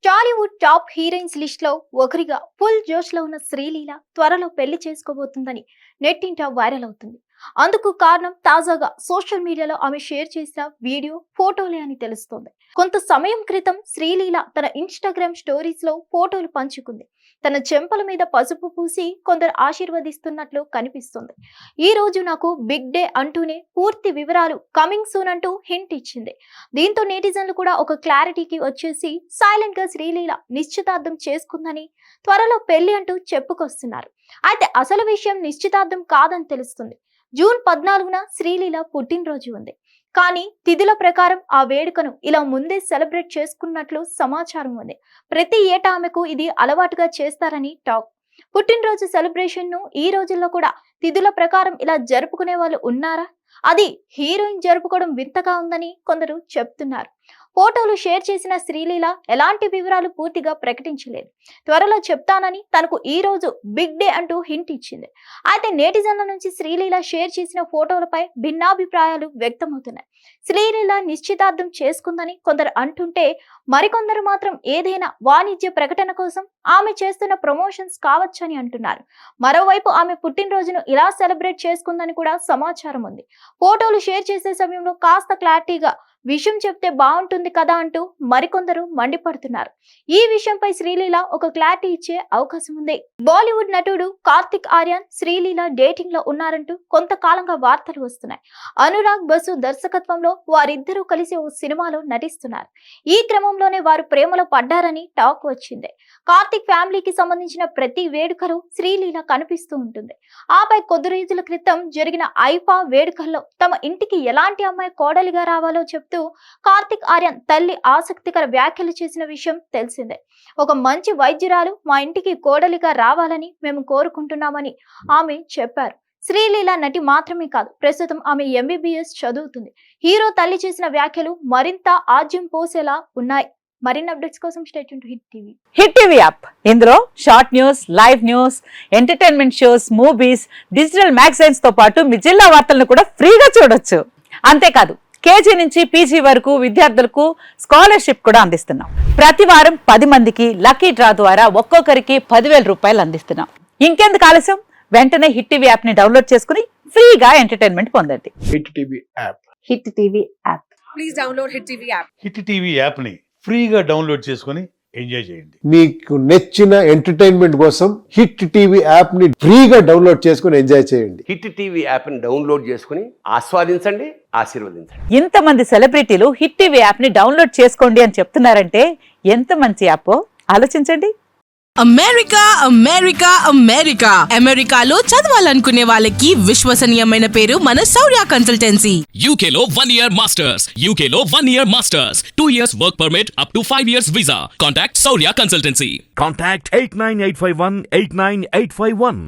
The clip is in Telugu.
టాలీవుడ్ టాప్ హీరోయిన్స్ లిస్ట్ లో ఒకరిగా ఫుల్ జోష్ లో ఉన్న శ్రీలీల త్వరలో పెళ్లి చేసుకోబోతుందని నెట్టింట వైరల్ అవుతుంది. అందుకు కారణం తాజాగా సోషల్ మీడియాలో ఆమె షేర్ చేసిన వీడియో, ఫోటోలే అని తెలుస్తోంది. కొంత సమయం క్రితం శ్రీలీల తన ఇన్స్టాగ్రామ్ స్టోరీస్ లో ఫోటోలు పంచుకుంది. తన చెంపల మీద పసుపు పూసి కొందరు ఆశీర్వదిస్తున్నట్లు కనిపిస్తుంది. ఈ రోజు నాకు బిగ్ డే అంటూనే పూర్తి వివరాలు కమింగ్ సూన్ అంటూ హింట్ ఇచ్చింది. దీంతో నెటిజన్లు కూడా ఒక క్లారిటీకి వచ్చేసి సైలెంట్ గా శ్రీలీల నిశ్చితార్థం చేసుకుందని, త్వరలో పెళ్లి అంటూ చెప్పుకొస్తున్నారు. అయితే అసలు విషయం నిశ్చితార్థం కాదని తెలుస్తుంది. జూన్ 14న శ్రీలీల పుట్టినరోజు ఉంది. కానీ తిథుల ప్రకారం ఆ వేడుకను ఇలా ముందే సెలబ్రేట్ చేసుకున్నట్లు సమాచారం ఉంది. ప్రతి ఏటా ఆమెకు ఇది అలవాటుగా చేస్తారని టాక్. పుట్టినరోజు సెలబ్రేషన్ ను ఈ రోజుల్లో కూడా తిథుల ప్రకారం ఇలా జరుపుకునే వాళ్ళు ఉన్నారా? అది హీరోయిన్ జరుపుకోవడం వింతగా ఉందని కొందరు చెప్తున్నారు. ఫోటోలు షేర్ చేసిన శ్రీలీల ఎలాంటి వివరాలు పూర్తిగా ప్రకటించలేదు. త్వరలో చెప్తానని తనకు ఈ రోజు బిగ్ డే అంటూ హింట్ ఇచ్చింది. అయితే నెటిజన్ల నుంచి శ్రీలీల షేర్ చేసిన ఫోటోలపై భిన్నాభిప్రాయాలు వ్యక్తమవుతున్నాయి. శ్రీలీల నిశ్చితార్థం చేసుకుందని కొందరు అంటుంటే, మరికొందరు మాత్రం ఏదైనా వాణిజ్య ప్రకటన కోసం ఆమె చేస్తున్న ప్రమోషన్స్ కావచ్చని అంటున్నారు. మరోవైపు ఆమె పుట్టినరోజును ఇలా సెలబ్రేట్ చేసుకుందని కూడా సమాచారం ఉంది. ఫోటోలు షేర్ చేసే సమయంలో కాస్త క్లారిటీగా విషయం చెప్తే బాగుంటుంది కదా అంటూ మరికొందరు మండిపడుతున్నారు. ఈ విషయంపై శ్రీలీల ఒక క్లారిటీ ఇచ్చే అవకాశం ఉంది. బాలీవుడ్ నటుడు కార్తిక్ ఆర్యన్ శ్రీలీల డేటింగ్ లో ఉన్నారంటూ కొంతకాలంగా వార్తలు వస్తున్నాయి. అనురాగ్ బసు దర్శకత్వంలో వారిద్దరూ కలిసి ఓ సినిమాలో నటిస్తున్నారు. ఈ క్రమంలోనే వారు ప్రేమలో పడ్డారని టాక్ వచ్చింది. కార్తిక్ ఫ్యామిలీకి సంబంధించిన ప్రతి వేడుకలో శ్రీలీల కనిపిస్తూ ఉంటుంది. ఆపై కొద్ది రోజుల క్రితం జరిగిన ఐఫా వేడుకల్లో తమ ఇంటికి ఎలాంటి అమ్మాయి కోడలిగా రావాలో చెప్తూ కార్తిక్ ఆర్యన్ తల్లి ఆసక్తికర వ్యాఖ్యలు చేసిన విషయం తెలిసిందే. ఒక మంచి వైద్యురాలు మా ఇంటికి కోడలిగా రావాలని మేము కోరుకుంటున్నామని ఆమె చెప్పారు. శ్రీలీల నటి మాత్రమే కాదు, ప్రస్తుతం ఆమె MBBS చదువుతుంది. హీరో తల్లి చేసిన వ్యాఖ్యలు మరింత ఆజ్యం పోసేలా ఉన్నాయి. మరిన్ని అప్డేట్స్ కోసం stay tune to Hit TV app. ఇందులో short news, live news, entertainment shows, movies, digital magazines తో పాటు మీ జిల్లా వార్తలను కూడా ఫ్రీగా చూడొచ్చు. అంతేకాదు KG నుంచి PG వరకు విద్యార్థులకు స్కాలర్షిప్ కూడా అందిస్తున్నాం. ప్రతి వారం 10 మందికి లక్కీ డ్రా ద్వారా ఒక్కొక్కరికి 10,000 రూపాయలు అందిస్తున్నాం. ఇంకెందుకు ఆలస్యం, వెంటనే హిట్ టీవీ యాప్ ని డౌన్లోడ్ చేసుకుని ఫ్రీగా ఎంటర్టైన్మెంట్ పొందండి. Hit TV app. Hit TV app. Please download hit TV app. Hit TV app ని ఫ్రీగా డౌన్లోడ్ చేసుకుని ఎంజాయ్ చేయండి. మీకు నచ్చిన ఎంటర్టైన్మెంట్ కోసం హిట్ టీవీ యాప్ ని ఫ్రీగా డౌన్లోడ్ చేసుకుని ఎంజాయ్ చేయండి. హిట్ టీవీ యాప్ ని డౌన్లోడ్ చేసుకుని ఆస్వాదించండి, ఆశీర్వదించండి. ఇంతమంది సెలబ్రిటీలు హిట్ టీవీ యాప్ ని డౌన్లోడ్ చేసుకోండి అని చెప్తున్నారంటే ఎంత మంచి యాప్ ఆలోచించండి. అమెరికా అమెరికా అమెరికా అమెరికాలో చదవాలనుకునే వాళ్ళకి విశ్వసనీయమైన పేరు మన శౌర్య కన్సల్టెన్సీ. UK లో 1 year masters. UK లో 1 year masters. 2 years work permit up to 5 years visa. Contact Saurya Consultancy. Contact 89851 89851.